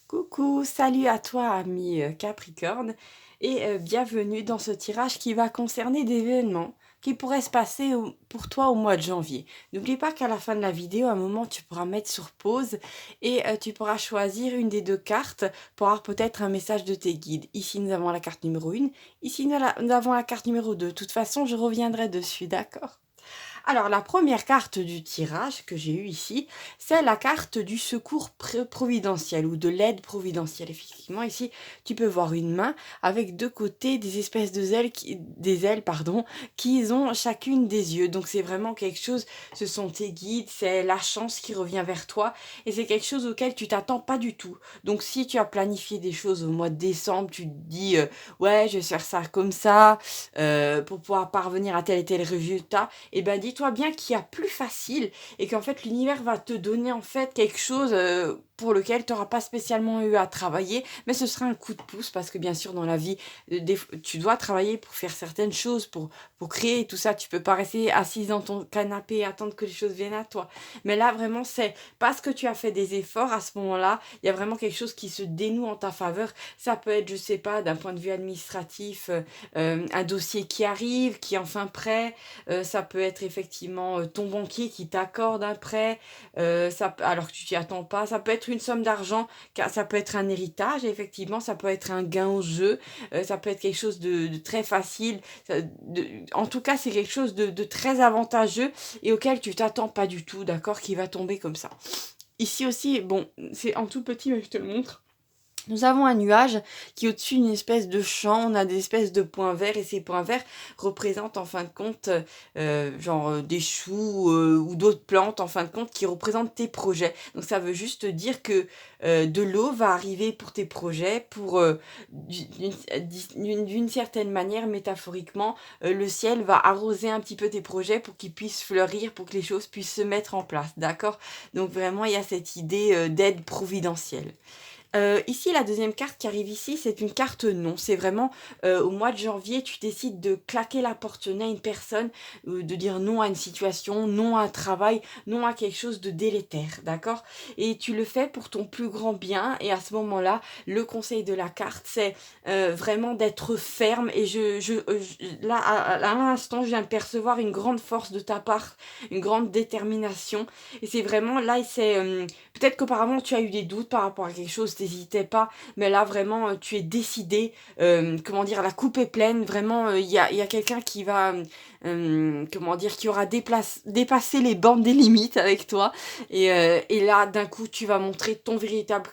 Coucou, salut à toi ami Capricorne et bienvenue dans ce tirage qui va concerner des événements qui pourraient se passer pour toi au mois de janvier. N'oublie pas qu'à la fin de la vidéo, à un moment, tu pourras mettre sur pause et tu pourras choisir une des deux cartes pour avoir peut-être un message de tes guides. Ici, nous avons la carte numéro 1, ici, nous avons la carte numéro 2. De toute façon, je reviendrai dessus, d'accord? Alors, la première carte du tirage que j'ai eu ici, c'est la carte du secours providentiel ou de l'aide providentielle. Effectivement, ici, tu peux voir une main avec deux côtés des espèces de ailes, des ailes, pardon, qui ont chacune des yeux. Donc, c'est vraiment quelque chose, ce sont tes guides, c'est la chance qui revient vers toi et c'est quelque chose auquel tu t'attends pas du tout. Donc, si tu as planifié des choses au mois de décembre, tu te dis, ouais, je vais faire ça comme ça pour pouvoir parvenir à tel et tel résultat, et ben dis-toi bien qu'il y a plus facile et qu'en fait l'univers va te donner en fait quelque chose pour lequel tu n'auras pas spécialement eu à travailler, mais ce sera un coup de pouce parce que bien sûr dans la vie, tu dois travailler pour faire certaines choses, pour créer tout ça. Tu peux pas rester assise dans ton canapé et attendre que les choses viennent à toi. Mais là vraiment c'est parce que tu as fait des efforts à ce moment-là, il y a vraiment quelque chose qui se dénoue en ta faveur. Ça peut être, je sais pas, d'un point de vue administratif, un dossier qui arrive, qui est enfin prêt. Ça peut être effectivement ton banquier qui t'accorde un prêt, alors que tu t'y attends pas. Ça peut être une somme d'argent, ça peut être un héritage, effectivement, ça peut être un gain au jeu, ça peut être quelque chose de très facile. En tout cas, c'est quelque chose de très avantageux et auquel tu t'attends pas du tout, d'accord, qui va tomber comme ça. Ici aussi, bon, c'est en tout petit, mais je te le montre. Nous avons un nuage qui est au-dessus d'une espèce de champ, on a des espèces de points verts et ces points verts représentent en fin de compte genre des choux ou d'autres plantes en fin de compte qui représentent tes projets. Donc ça veut juste dire que de l'eau va arriver pour tes projets, pour d'une certaine manière, métaphoriquement, le ciel va arroser un petit peu tes projets pour qu'ils puissent fleurir, pour que les choses puissent se mettre en place, d'accord? Donc vraiment il y a cette idée d'aide providentielle. Ici, la deuxième carte qui arrive ici, c'est une carte non. C'est vraiment au mois de janvier, tu décides de claquer la porte au nez à une personne, de dire non à une situation, non à un travail, non à quelque chose de délétère, d'accord? Et tu le fais pour ton plus grand bien. Et à ce moment-là, le conseil de la carte, c'est vraiment d'être ferme. Et là, à l'instant, je viens de percevoir une grande force de ta part, une grande détermination. Et c'est vraiment là, c'est peut-être qu'auparavant tu as eu des doutes par rapport à quelque chose, t'hésitais pas, mais là vraiment tu es décidé, comment dire, la coupe est pleine, vraiment il y a quelqu'un qui va, comment dire, qui aura dépassé les bornes des limites avec toi, et là d'un coup tu vas montrer ton véritable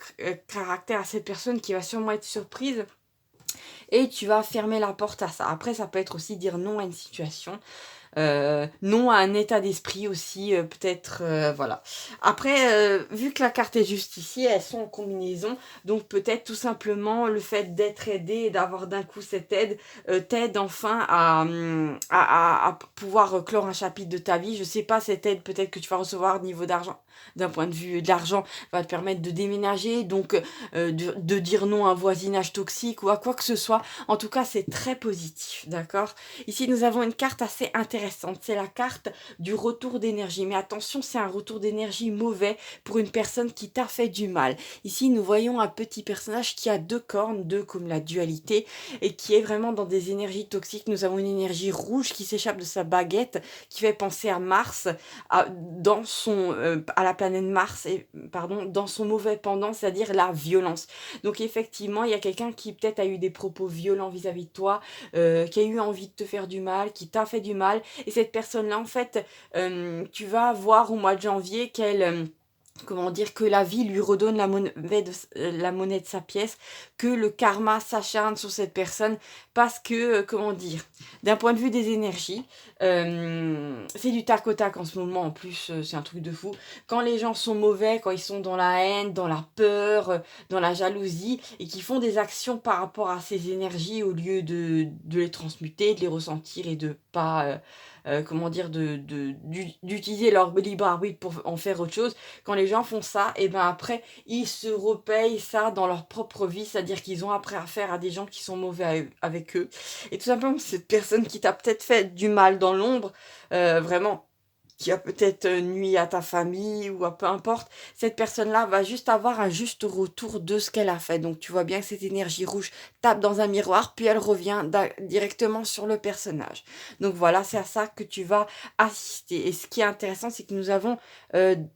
caractère à cette personne qui va sûrement être surprise. Et tu vas fermer la porte à ça. Après, ça peut être aussi dire non à une situation. Non à un état d'esprit aussi, peut-être, voilà. Après, vu que la carte est juste ici, elles sont en combinaison, donc peut-être tout simplement le fait d'être aidé et d'avoir d'un coup cette aide t'aide enfin à pouvoir clore un chapitre de ta vie. Je sais pas, cette aide peut-être que tu vas recevoir au niveau d'argent, d'un point de vue de l'argent, va te permettre de déménager, donc de dire non à un voisinage toxique ou à quoi que ce soit. En tout cas, c'est très positif, d'accord? Ici, nous avons une carte assez intéressante. C'est la carte du retour d'énergie. Mais attention, c'est un retour d'énergie mauvais pour une personne qui t'a fait du mal. Ici, nous voyons un petit personnage qui a deux cornes, deux comme la dualité, et qui est vraiment dans des énergies toxiques. Nous avons une énergie rouge qui s'échappe de sa baguette, qui fait penser à Mars, à la planète Mars, et pardon, dans son mauvais pendant, c'est-à-dire la violence. Donc effectivement, il y a quelqu'un qui peut-être a eu des propos violents vis-à-vis de toi, qui a eu envie de te faire du mal, qui t'a fait du mal. Et cette personne-là, en fait, tu vas voir au mois de janvier qu'elle... comment dire, que la vie lui redonne la monnaie de sa pièce, que le karma s'acharne sur cette personne parce que, comment dire, d'un point de vue des énergies, c'est du tac au tac en ce moment, en plus, c'est un truc de fou. Quand les gens sont mauvais, quand ils sont dans la haine, dans la peur, dans la jalousie, et qui font des actions par rapport à ces énergies au lieu de les transmuter, de les ressentir et de pas... comment dire, d'utiliser leur libre arbitre pour en faire autre chose. Quand les gens font ça, et ben après, ils se repayent ça dans leur propre vie, c'est-à-dire qu'ils ont après affaire à des gens qui sont mauvais avec eux. Et tout simplement, cette personne qui t'a peut-être fait du mal dans l'ombre, vraiment, qui a peut-être nui à ta famille ou à peu importe, cette personne-là va juste avoir un juste retour de ce qu'elle a fait. Donc tu vois bien que cette énergie rouge tape dans un miroir, puis elle revient directement sur le personnage. Donc voilà, c'est à ça que tu vas assister. Et ce qui est intéressant, c'est que nous avons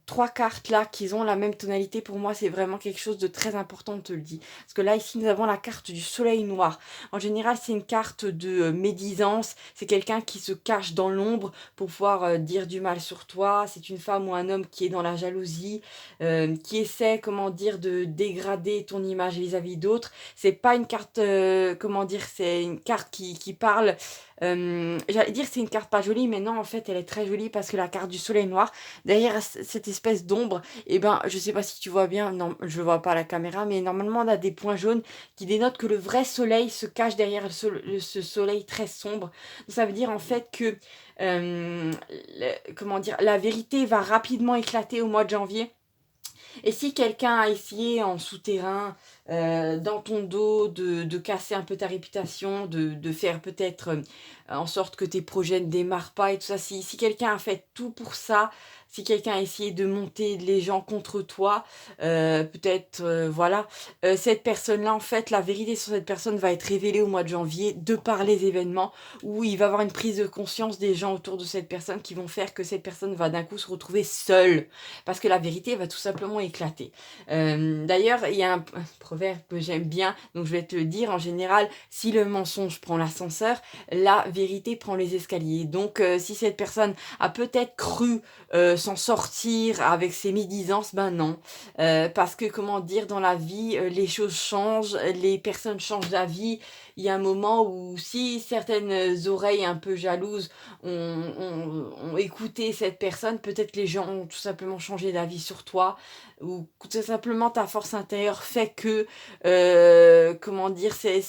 3 cartes là qui ont la même tonalité. Pour moi, c'est vraiment quelque chose de très important, on te le dit. Parce que là, ici, nous avons la carte du soleil noir. En général, c'est une carte de médisance. C'est quelqu'un qui se cache dans l'ombre pour pouvoir dire du mal sur toi. C'est une femme ou un homme qui est dans la jalousie, qui essaie, comment dire, de dégrader ton image vis-à-vis d'autres. C'est pas une carte, comment dire, c'est une carte qui parle. J'allais dire c'est une carte pas jolie, mais non, en fait, elle est très jolie parce que la carte du soleil noir, derrière cette espèce d'ombre, et ben, je sais pas si tu vois bien, non, je vois pas à la caméra, mais normalement, on a des points jaunes qui dénotent que le vrai soleil se cache derrière ce soleil très sombre. Donc, ça veut dire en fait que, comment dire, la vérité va rapidement éclater au mois de janvier. Et si quelqu'un a essayé en souterrain, dans ton dos, de casser un peu ta réputation, de faire peut-être en sorte que tes projets ne démarrent pas et tout ça, si quelqu'un a fait tout pour ça, si quelqu'un a essayé de monter les gens contre toi, peut-être, voilà, cette personne-là, en fait, la vérité sur cette personne va être révélée au mois de janvier de par les événements où il va y avoir une prise de conscience des gens autour de cette personne qui vont faire que cette personne va d'un coup se retrouver seule parce que la vérité va tout simplement éclater. D'ailleurs, il y a un proverbe que j'aime bien, donc je vais te le dire, en général, si le mensonge prend l'ascenseur, la vérité prend les escaliers. Donc, si cette personne a peut-être cru s'en sortir avec ses médisances, ben non. Parce que, comment dire, dans la vie, les choses changent, les personnes changent d'avis. Il y a un moment où si certaines oreilles un peu jalouses ont écouté cette personne, peut-être les gens ont tout simplement changé d'avis sur toi, ou tout simplement ta force intérieure fait que, comment dire, c'est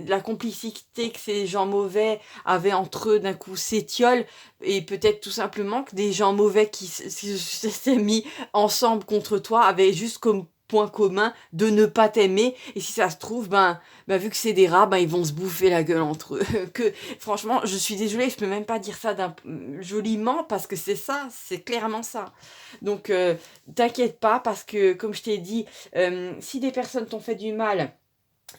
la complicité que ces gens mauvais avaient entre eux d'un coup s'étiole, et peut-être tout simplement que des gens mauvais qui s'étaient mis ensemble contre toi avaient juste comme point commun de ne pas t'aimer, et si ça se trouve, vu que c'est des rats, ils vont se bouffer la gueule entre eux. Que franchement, je suis désolée, je peux même pas dire ça joliment parce que c'est ça, c'est clairement ça. Donc t'inquiète pas parce que comme je t'ai dit, si des personnes t'ont fait du mal,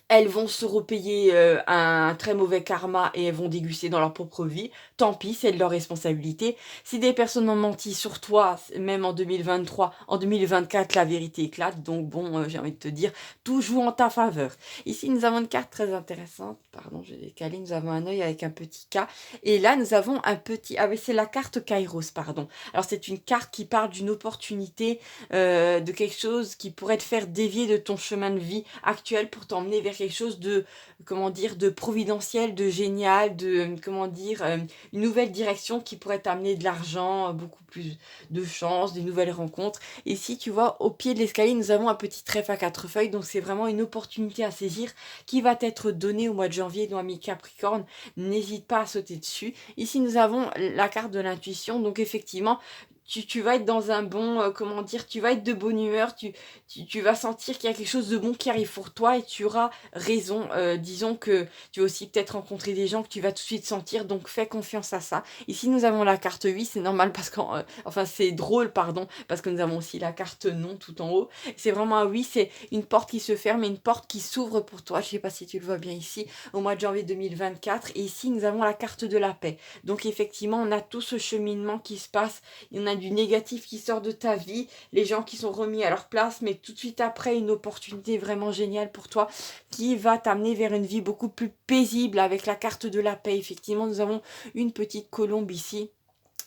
elles vont se repayer un très mauvais karma et elles vont déguster dans leur propre vie. Tant pis, c'est de leur responsabilité. Si des personnes ont menti sur toi, même en 2023, en 2024, la vérité éclate. Donc bon, j'ai envie de te dire, tout joue en ta faveur. Ici, nous avons une carte très intéressante. Pardon, j'ai décalé. Nous avons un œil avec un petit K. Et là, nous avons un petit... Ah oui, c'est la carte Kairos, pardon. Alors, c'est une carte qui parle d'une opportunité, de quelque chose qui pourrait te faire dévier de ton chemin de vie actuel pour t'emmener vers quelque chose de, comment dire, de providentiel, de génial, de, comment dire, une nouvelle direction qui pourrait t'amener de l'argent, beaucoup plus de chance, des nouvelles rencontres. Et si tu vois, au pied de l'escalier, nous avons un petit trèfle à 4 feuilles, donc c'est vraiment une opportunité à saisir qui va t'être donnée au mois de janvier, dans ami Capricorne. N'hésite pas à sauter dessus. Ici, nous avons la carte de l'intuition, donc effectivement, tu vas être dans un bon, comment dire, tu vas être de bonne humeur, tu vas sentir qu'il y a quelque chose de bon qui arrive pour toi et tu auras raison. Disons que tu vas aussi peut-être rencontrer des gens que tu vas tout de suite sentir, donc fais confiance à ça. Ici, nous avons la carte 8, c'est normal parce qu'en... enfin, c'est drôle, pardon, parce que nous avons aussi la carte non tout en haut. C'est vraiment un oui, c'est une porte qui se ferme et une porte qui s'ouvre pour toi. Je sais pas si tu le vois bien ici, au mois de janvier 2024. Et ici, nous avons la carte de la paix. Donc effectivement, on a tout ce cheminement qui se passe. Il y en a du négatif qui sort de ta vie, les gens qui sont remis à leur place, mais tout de suite après, une opportunité vraiment géniale pour toi qui va t'amener vers une vie beaucoup plus paisible avec la carte de la paix. Effectivement, nous avons une petite colombe ici.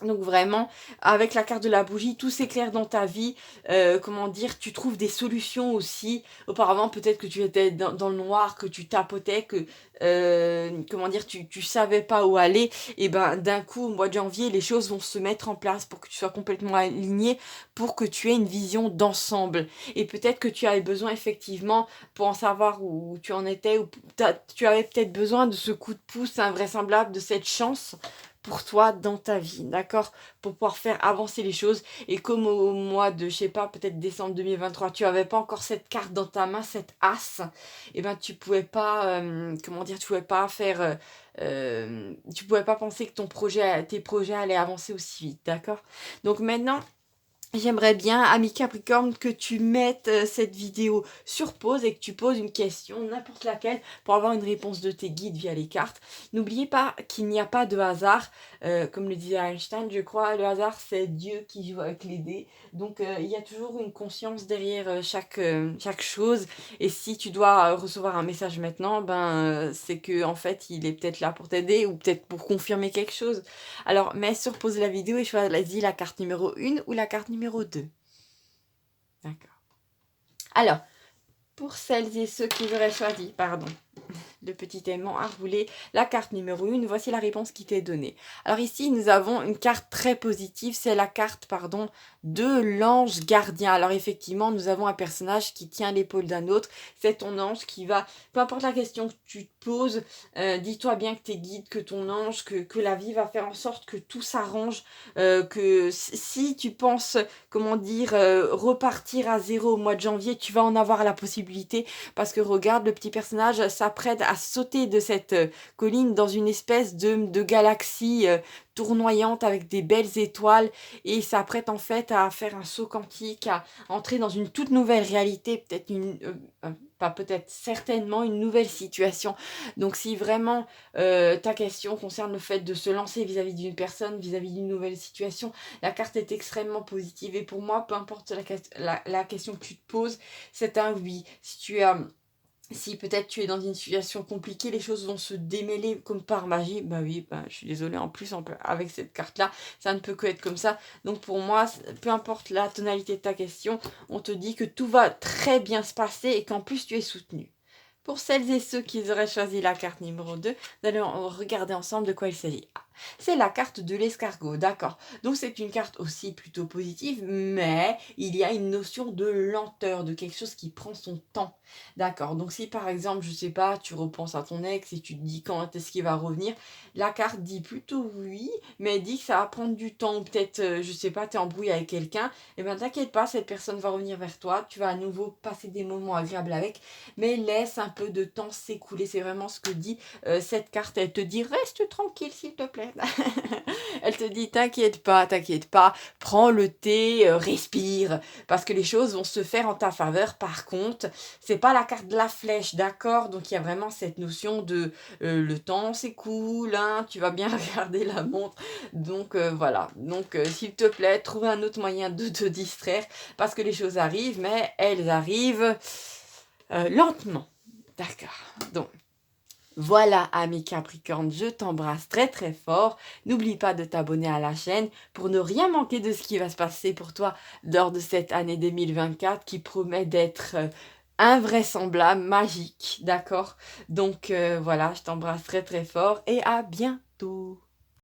Donc vraiment, avec la carte de la bougie, tout s'éclaire dans ta vie. Comment dire, tu trouves des solutions aussi. Auparavant, peut-être que tu étais dans le noir, que tu tapotais, que comment dire, tu savais pas où aller. Et d'un coup, au mois de janvier, les choses vont se mettre en place pour que tu sois complètement aligné, pour que tu aies une vision d'ensemble. Et peut-être que tu avais besoin effectivement, pour en savoir où tu en étais, ou tu avais peut-être besoin de ce coup de pouce invraisemblable, de cette chance pour toi dans ta vie, d'accord? Pour pouvoir faire avancer les choses. Et comme au mois de, je sais pas, peut-être décembre 2023, tu avais pas encore cette carte dans ta main, cette as, et ben tu pouvais pas, comment dire, tu pouvais pas faire, tu pouvais pas penser que tes projets allaient avancer aussi vite, d'accord? Donc maintenant, j'aimerais bien, ami Capricorne, que tu mettes cette vidéo sur pause et que tu poses une question, n'importe laquelle, pour avoir une réponse de tes guides via les cartes. N'oubliez pas qu'il n'y a pas de hasard. Comme le disait Einstein, je crois, le hasard, c'est Dieu qui joue avec les dés. Donc, il y a toujours une conscience derrière chaque chose. Et si tu dois recevoir un message maintenant, c'est que en fait, il est peut-être là pour t'aider ou peut-être pour confirmer quelque chose. Alors, mets sur pause la vidéo et choisis la carte numéro 1 ou la carte numéro 2. D'accord. Alors, pour celles et ceux qui auraient choisi, pardon, le petit aimant à rouler, la carte numéro 1, voici la réponse qui t'est donnée. Alors ici, nous avons une carte très positive, c'est la carte, pardon, de l'ange gardien. Alors effectivement, nous avons un personnage qui tient l'épaule d'un autre, c'est ton ange qui va, peu importe la question que tu te poses, dis-toi bien que tes guides, que ton ange, que la vie va faire en sorte que tout s'arrange, que si tu penses, comment dire, repartir à zéro au mois de janvier, tu vas en avoir la possibilité, parce que regarde, le petit personnage s'apprête à sauter de cette colline dans une espèce de galaxie tournoyante avec des belles étoiles, et s'apprête en fait à faire un saut quantique, à entrer dans une toute nouvelle réalité, peut-être pas peut-être, certainement une nouvelle situation. Donc si vraiment ta question concerne le fait de se lancer vis-à-vis d'une personne, vis-à-vis d'une nouvelle situation, la carte est extrêmement positive, et pour moi, peu importe la question que tu te poses, c'est un oui. Si peut-être tu es dans une situation compliquée, les choses vont se démêler comme par magie. Bah oui, je suis désolée, en plus avec cette carte-là, ça ne peut que être comme ça. Donc pour moi, peu importe la tonalité de ta question, on te dit que tout va très bien se passer et qu'en plus tu es soutenu. Pour celles et ceux qui auraient choisi la carte numéro 2, nous allons regarder ensemble de quoi il s'agit. C'est la carte de l'escargot, d'accord. Donc c'est une carte aussi plutôt positive, mais il y a une notion de lenteur, de quelque chose qui prend son temps. D'accord, donc si par exemple, je sais pas, tu repenses à ton ex et tu te dis quand est-ce qu'il va revenir, la carte dit plutôt oui, mais elle dit que ça va prendre du temps, ou peut-être, je sais pas, t'es embrouillé avec quelqu'un, et ben t'inquiète pas, cette personne va revenir vers toi, tu vas à nouveau passer des moments agréables avec, mais laisse un peu de temps s'écouler, c'est vraiment ce que dit cette carte. Elle te dit reste tranquille s'il te plaît. Elle te dit t'inquiète pas, prends le thé, respire, parce que les choses vont se faire en ta faveur. Par contre, c'est pas la carte de la flèche, d'accord? Donc il y a vraiment cette notion de le temps s'écoule, hein, tu vas bien regarder la montre. Donc voilà, donc s'il te plaît, trouve un autre moyen de te distraire, parce que les choses arrivent, mais elles arrivent lentement. D'accord, donc voilà, ami Capricorne, je t'embrasse très très fort. N'oublie pas de t'abonner à la chaîne pour ne rien manquer de ce qui va se passer pour toi lors de cette année 2024 qui promet d'être invraisemblable, magique, d'accord? Donc voilà, je t'embrasse très très fort et à bientôt.